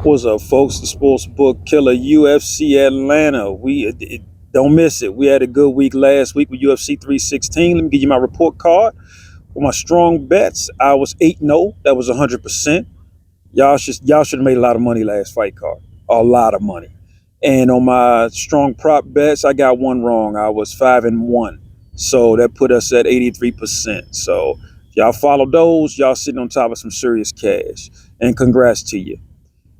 What's up, folks? The Sportsbook Killa UFC Atlanta. Don't miss it. We had a good week last week with UFC 316. Let me give you my report card. For my strong bets, I was 8-0. That was 100%. Y'all should have made a lot of money last fight card. A lot of money. And on my strong prop bets, I got one wrong. I was 5-1. So that put us at 83%. So if y'all follow those, y'all sitting on top of some serious cash. And congrats to you.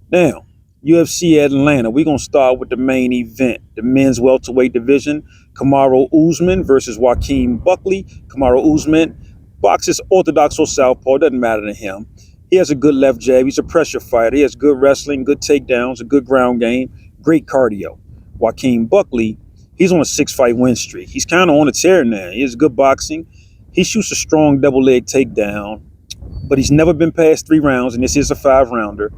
Now, UFC Atlanta, we're going to start with the main event, the men's welterweight division. Kamaru Usman versus Joaquin Buckley. Kamaru Usman boxes orthodox or southpaw, doesn't matter to him. He has a good left jab. He's a pressure fighter. He has good wrestling, good takedowns, a good ground game, great cardio. Joaquin Buckley, he's on a 6-fight win streak. He's kind of on a tear now. He has good boxing. He shoots a strong double leg takedown, but he's never been past 3 rounds, and this is a 5-rounder.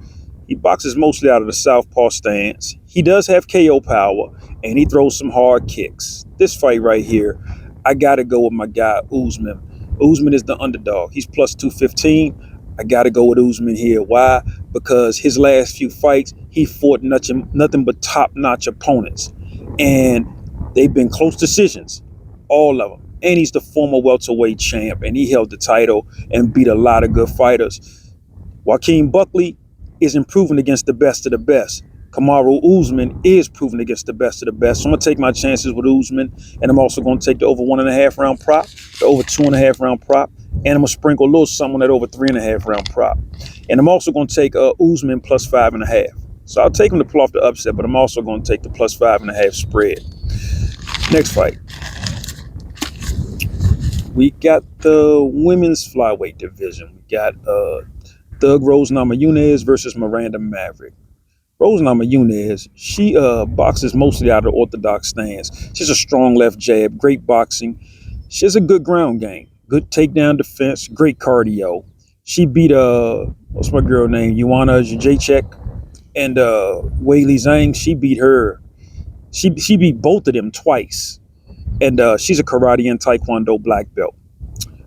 He boxes mostly out of the southpaw stance. He does have KO power, and he throws some hard kicks. This fight right here, I got to go with my guy, Usman. Usman is the underdog. He's plus 215. I got to go with Usman here. Why? Because his last few fights, he fought nothing but top-notch opponents. And they've been close decisions, all of them. And he's the former welterweight champ, and he held the title and beat a lot of good fighters. Joaquin Buckley is improving against the best of the best. Kamaru Usman is proving against the best of the best. So I'm going to take my chances with Usman, and I'm also going to take the over 1.5 round prop, the over 2.5 round prop, and I'm going to sprinkle a little something on that over 3.5 round prop. And I'm also going to take Usman plus 5.5. So I'll take him to pull off the upset, but I'm also going to take the plus 5.5 spread. Next fight. We got the women's flyweight division. We got Thug Rose Namajunas versus Miranda Maverick. Rose Namajunas, she boxes mostly out of the orthodox stance. She's a strong left jab, great boxing. She has a good ground game, good takedown defense, great cardio. She beat what's my girl name? Joanna Jacek and Weili Zhang. She beat her. She beat both of them twice. And she's a karate and taekwondo black belt.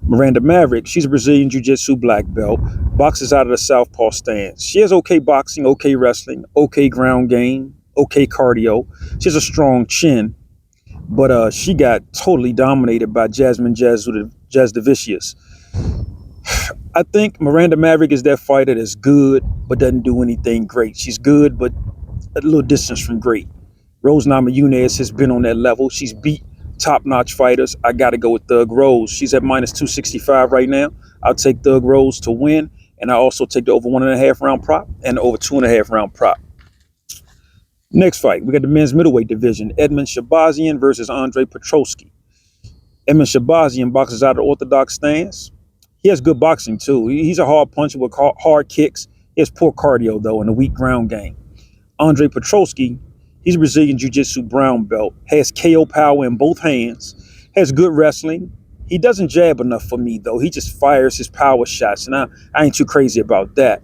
Miranda Maverick, she's a Brazilian Jiu-Jitsu black belt, boxes out of the southpaw stance. She has okay boxing, okay wrestling, okay ground game, okay cardio. She has a strong chin, but she got totally dominated by Jasmine Jasudavicius. I think Miranda Maverick is that fighter that's good, but doesn't do anything great. She's good, but a little distance from great. Rose Namajunas has been on that level. She's beat top-notch fighters. I got to go with Thug Rose. She's at minus 265 right now. I'll take Thug Rose to win, and I also take the over 1.5 round prop and the over 2.5 round prop. Next fight, we got the men's middleweight division. Edmen Shahbazyan versus Andre Petroski. Edmen Shahbazyan boxes out of the orthodox stance. He has good boxing, too. He's a hard puncher with hard kicks. He has poor cardio, though, and a weak ground game. Andre Petroski, he's a Brazilian Jiu-Jitsu brown belt, has KO power in both hands, has good wrestling. He doesn't jab enough for me, though. He just fires his power shots, and I ain't too crazy about that.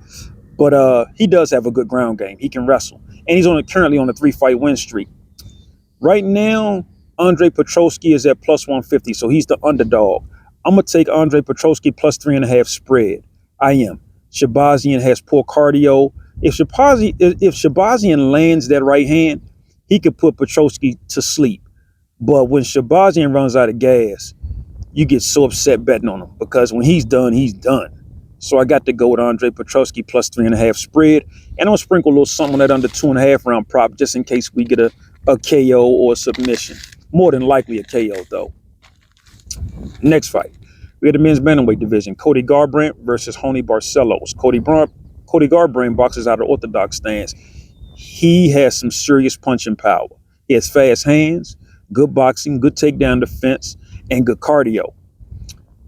But he does have a good ground game. He can wrestle. And he's currently on a 3-fight win streak. Right now, Andre Petroski is at plus 150, so he's the underdog. I'm going to take Andre Petroski plus 3.5 spread. I am. Shahbazyan has poor cardio. If Shahbazyan lands that right hand, he could put Petroski to sleep. But when Shahbazyan runs out of gas, you get so upset betting on him because when he's done, he's done. So I got to go with Andre Petroski plus 3.5 spread. And I'm going to sprinkle a little something on that under 2.5 round prop just in case we get a KO or a submission. More than likely a KO, though. Next fight. We had the men's bantamweight division. Cody Garbrandt versus Barcelos. Cody Garbrandt boxes out of orthodox stance. He has some serious punching power. He has fast hands, good boxing, good takedown defense, and good cardio.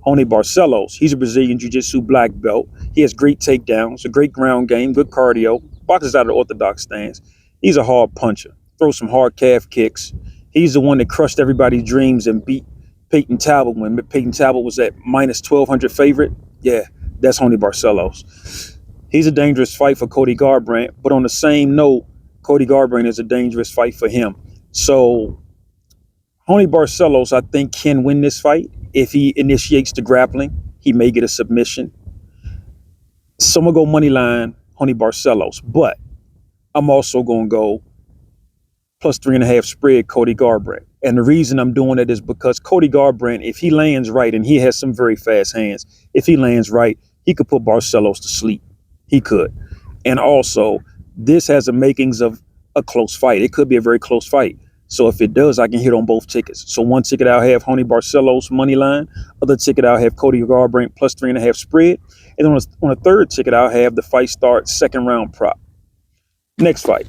Barcelos, he's a Brazilian Jiu-Jitsu black belt. He has great takedowns, a great ground game, good cardio, boxes out of the orthodox stance. He's a hard puncher, throws some hard calf kicks. He's the one that crushed everybody's dreams and beat Peyton Talbot when Peyton Talbot was at minus 1,200 favorite. Yeah, that's Barcelos. He's a dangerous fight for Cody Garbrandt, but on the same note, Cody Garbrandt is a dangerous fight for him. So Barcelos, I think, can win this fight. If he initiates the grappling, he may get a submission. So I'm going to go money line Barcelos. But I'm also going to go +3.5 spread Cody Garbrandt. And the reason I'm doing it is because Cody Garbrandt, if he lands right, and he has some very fast hands, if he lands right, he could put Barcelos to sleep. He could. And also, this has the makings of a close fight. It could be a very close fight. So if it does, I can hit on both tickets. So one ticket I'll have Honey Barcelos money line. Other ticket I'll have Cody Garbrandt +3.5 spread. And on a third ticket, I'll have the fight start second round prop. Next fight.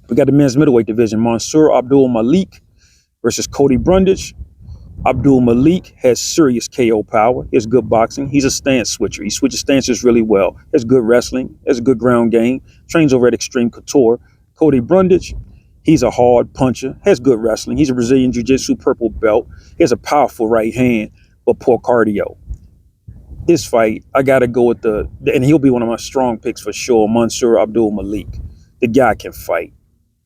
We got the men's middleweight division. Mansur Abdul-Malik versus Cody Brundage. Abdul-Malik has serious KO power. He has good boxing. He's a stance switcher. He switches stances really well. Has good wrestling. Has a good ground game. Trains over at Extreme Couture. Cody Brundage, he's a hard puncher. Has good wrestling. He's a Brazilian Jiu-Jitsu purple belt. He has a powerful right hand, but poor cardio. This fight, I got to go with and he'll be one of my strong picks for sure, Mansur Abdul-Malik. The guy can fight.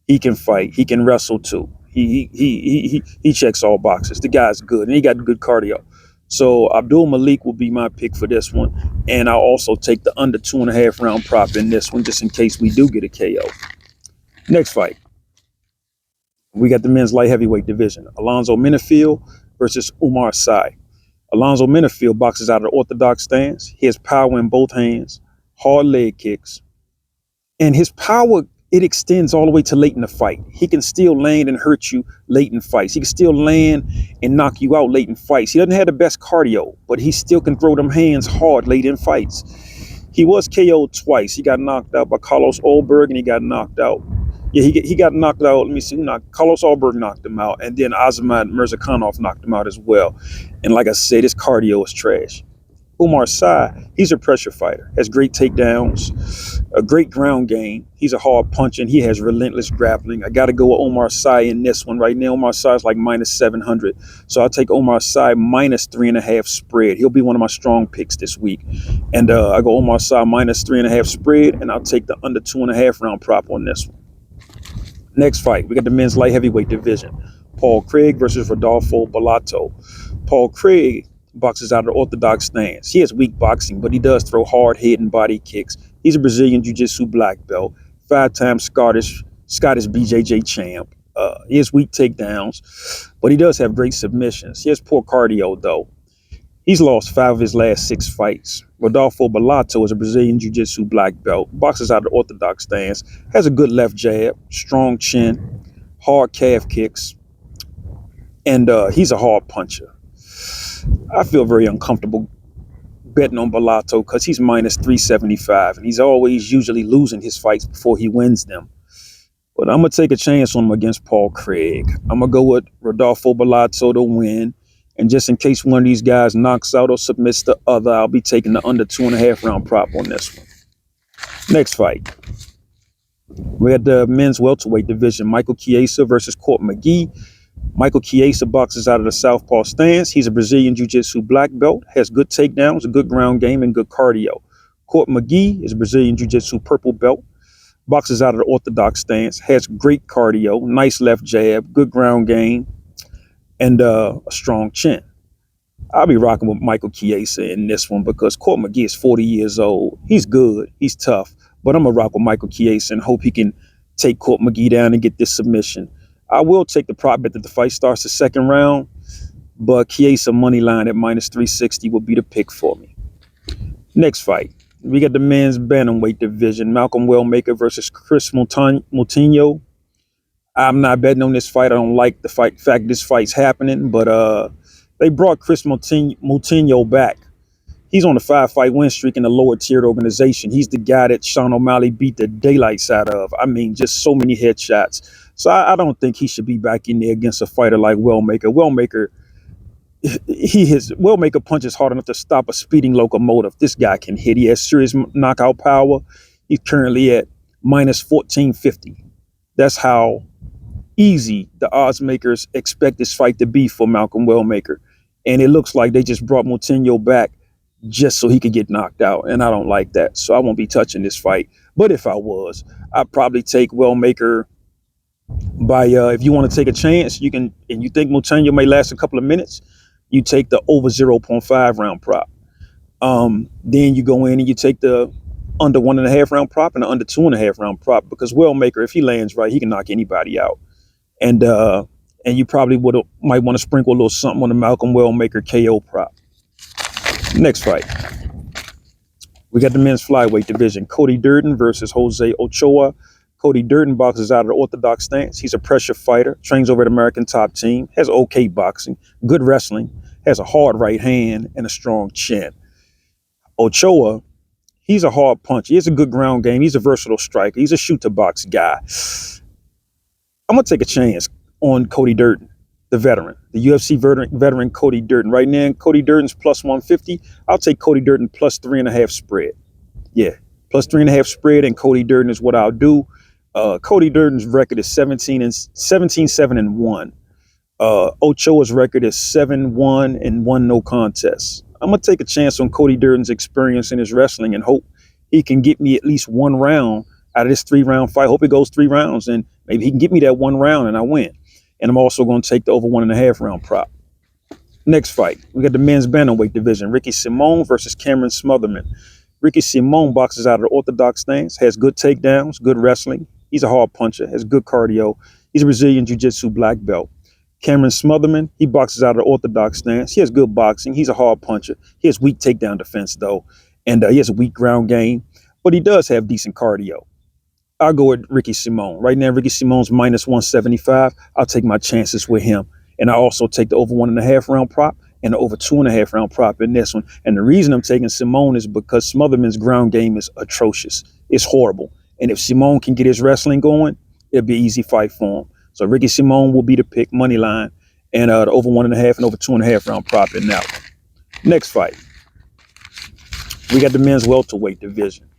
He can fight. He can wrestle too. He checks all boxes. The guy's good, and he got good cardio. So Abdul-Malik will be my pick for this one. And I'll also take the under 2.5 round prop in this one, just in case we do get a KO. Next fight. We got the men's light heavyweight division. Alonzo Menifield versus Oumar Sy. Alonzo Menifield boxes out of the orthodox stance. He has power in both hands, hard leg kicks. And his power, it extends all the way to late in the fight. He can still land and hurt you late in fights. He can still land and knock you out late in fights. He doesn't have the best cardio, but he still can throw them hands hard late in fights. He was KO'd twice. He got knocked out by Carlos Ulberg, and he got knocked out. Yeah, he got knocked out. Let me see. Carlos Ulberg knocked him out, and then Usman Mirzakhanov knocked him out as well. And like I said, his cardio is trash. Oumar Sy, he's a pressure fighter, has great takedowns, a great ground game. He's a hard puncher, and he has relentless grappling. I got to go with Oumar Sy in this one right now. Oumar Sy is like -700. So I'll take Oumar Sy -3.5 spread. He'll be one of my strong picks this week. And I go Oumar Sy -3.5 spread, and I'll take the under 2.5 round prop on this one. Next fight, we got the men's light heavyweight division. Paul Craig versus Rodolfo Bellato. Paul Craig boxes out of the orthodox stance. He has weak boxing, but he does throw hard head and body kicks. He's a Brazilian Jiu-Jitsu black belt, 5-time Scottish BJJ champ. He has weak takedowns, but he does have great submissions. He has poor cardio, though. He's lost 5 of his last 6 fights. Rodolfo Bellato is a Brazilian Jiu-Jitsu black belt, boxes out of the orthodox stance, has a good left jab, strong chin, hard calf kicks, and he's a hard puncher. I feel very uncomfortable betting on Bellato because he's -375, and he's always usually losing his fights before he wins them. But I'm going to take a chance on him against Paul Craig. I'm going to go with Rodolfo Bellato to win. And just in case one of these guys knocks out or submits the other, I'll be taking the under 2.5 round prop on this one. Next fight. We had the men's welterweight division. Michael Chiesa versus Court McGhee. Michael Chiesa boxes out of the southpaw stance. He's a Brazilian Jiu-Jitsu black belt, has good takedowns, a good ground game, and good cardio. Court McGhee is a Brazilian Jiu-Jitsu purple belt, boxes out of the orthodox stance, has great cardio, nice left jab, good ground game, and a strong chin. I'll be rocking with Michael Chiesa in this one because Court McGhee is 40 years old. He's good. He's tough. But I'm going to rock with Michael Chiesa and hope he can take Court McGhee down and get this submission. I will take the prop bet that the fight starts the second round, but Chiesa money line at -360 will be the pick for me. Next fight. We got the men's bantamweight division. Malcolm Wellmaker versus Kris Moutinho. I'm not betting on this fight. I don't like the fact this fight's happening, but they brought Kris Moutinho back. He's on a 5-fight win streak in a lower tiered organization. He's the guy that Sean O'Malley beat the daylights out of. I mean, just so many headshots. So I don't think he should be back in there against a fighter like Wellmaker. Wellmaker punches hard enough to stop a speeding locomotive. This guy can hit. He has serious knockout power. He's currently at -1450. That's how easy the odds makers expect this fight to be for Malcolm Wellmaker. And it looks like they just brought Moutinho back just so he could get knocked out. And I don't like that. So I won't be touching this fight. But if I was, I'd probably take Wellmaker by, if you want to take a chance, you can, and you think Moutinho may last a couple of minutes, you take the over 0.5 round prop. Then you go in and you take the under 1.5 round prop and an under 2.5 round prop, because Wellmaker, if he lands right, he can knock anybody out. And you probably might want to sprinkle a little something on the Malcolm Wellmaker KO prop. Next fight, we got the men's flyweight division. Cody Durden versus Jose Ochoa. Cody Durden boxes out of the orthodox stance. He's a pressure fighter, trains over at American Top Team, has okay boxing, good wrestling, has a hard right hand and a strong chin. Ochoa, he's a hard puncher. He has a good ground game. He's a versatile striker. He's a shoot-to-box guy. I'm going to take a chance on Cody Durden, the veteran, the UFC veteran Cody Durden. Right now, Cody Durden's plus 150. I'll take Cody Durden plus 3.5 spread. Yeah, plus 3.5 spread, and Cody Durden is what I'll do. Cody Durden's record is 17-7-1. Ochoa's record is 7-1 and 1 no contest. I'm going to take a chance on Cody Durden's experience in his wrestling and hope he can get me at least one round out of this 3-round fight. Hope it goes 3 rounds, and maybe he can get me that 1 round and I win. And I'm also going to take the over 1.5 round prop. Next fight, we got the men's bantamweight division. Ricky Simón versus Cameron Smotherman. Ricky Simón boxes out of the orthodox stance, has good takedowns, good wrestling. He's a hard puncher, has good cardio. He's a Brazilian Jiu-Jitsu black belt. Cameron Smotherman, he boxes out of the orthodox stance. He has good boxing. He's a hard puncher. He has weak takedown defense, though, and he has a weak ground game, but he does have decent cardio. I'll go with Ricky Simón. Right now, Ricky Simón's minus 175. I'll take my chances with him, and I also take the over 1.5 round prop and the over 2.5 round prop in this one. And the reason I'm taking Simón is because Smotherman's ground game is atrocious. It's horrible. And if Simón can get his wrestling going, it'll be an easy fight for him. So Ricky Simón will be the pick, money line, and the over 1.5 and over 2.5 round prop in that one. Next fight, we got the men's welterweight division.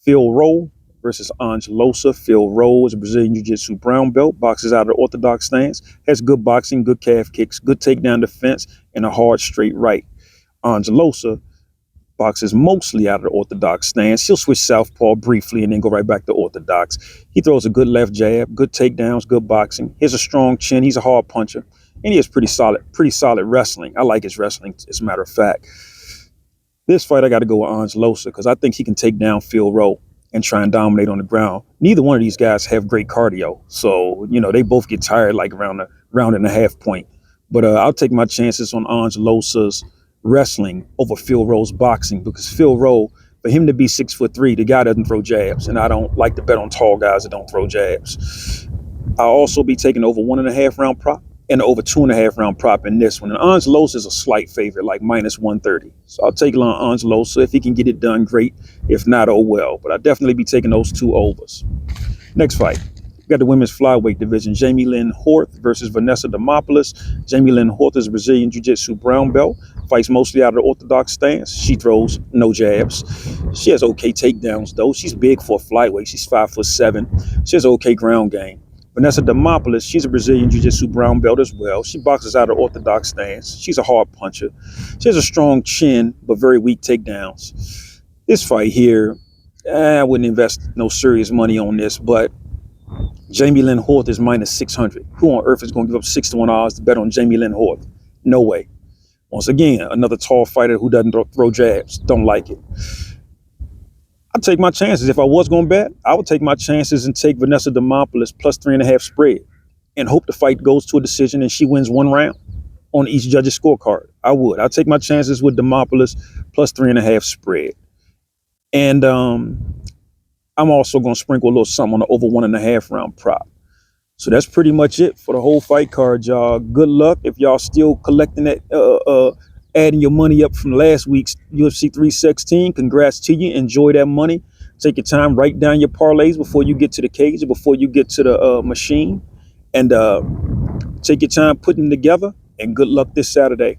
Phil Rowe versus Angelosa. Phil Rowe is a Brazilian Jiu-Jitsu brown belt, boxes out of the orthodox stance, has good boxing, good calf kicks, good takedown defense, and a hard straight right. Angelosa boxes mostly out of the orthodox stance. He'll switch southpaw briefly and then go right back to orthodox. He throws a good left jab, good takedowns, good boxing. He has a strong chin. He's a hard puncher, and he has pretty solid wrestling. I like his wrestling, as a matter of fact. This fight, I got to go with Angelosa because I think he can take down Phil Rowe and try and dominate on the ground. Neither one of these guys have great cardio, so they both get tired like around a round and a half point. But I'll take my chances on Angelosa's wrestling over Phil Rowe's boxing, because Phil Rowe, for him to be 6'3", the guy doesn't throw jabs, and I don't like to bet on tall guys that don't throw jabs. I'll also be taking over 1.5 round prop and over 2.5 round prop in this one. And Angelosa is a slight favorite, like minus 130. So I'll take Angelosa. If he can get it done, great. If not, oh well. But I'll definitely be taking those 2 overs. Next fight, we got the women's flyweight division. Jamey-Lyn versus Vanessa Demopoulos. Jamey-Lyn is a Brazilian Jiu-Jitsu brown belt, fights mostly out of the orthodox stance. She throws no jabs. She has okay takedowns, though. She's big for a flyweight. She's 5'7". She has okay ground game. Vanessa Demopoulos, she's a Brazilian Jiu-Jitsu brown belt as well. She boxes out of orthodox stance. She's a hard puncher. She has a strong chin, but very weak takedowns. This fight here, I wouldn't invest no serious money on this, but Jamey-Lyn is minus 600. Who on earth is going to give up 6-1 odds to bet on Jamey-Lyn? No way. Once again, another tall fighter who doesn't throw jabs. Don't like it. I'll take my chances. If I was going to bet, I would take my chances and take Vanessa Demopoulos plus 3.5 spread and hope the fight goes to a decision and she wins 1 round on each judge's scorecard. I would. I'll take my chances with Demopoulos plus 3.5 spread. And I'm also going to sprinkle a little something on the over 1.5 round prop. So that's pretty much it for the whole fight card, y'all. Good luck. If y'all still collecting that, adding your money up from last week's UFC 316, congrats to you. Enjoy that money. Take your time, write down your parlays before you get to the cage or before you get to the machine. And take your time putting them together. And good luck this Saturday.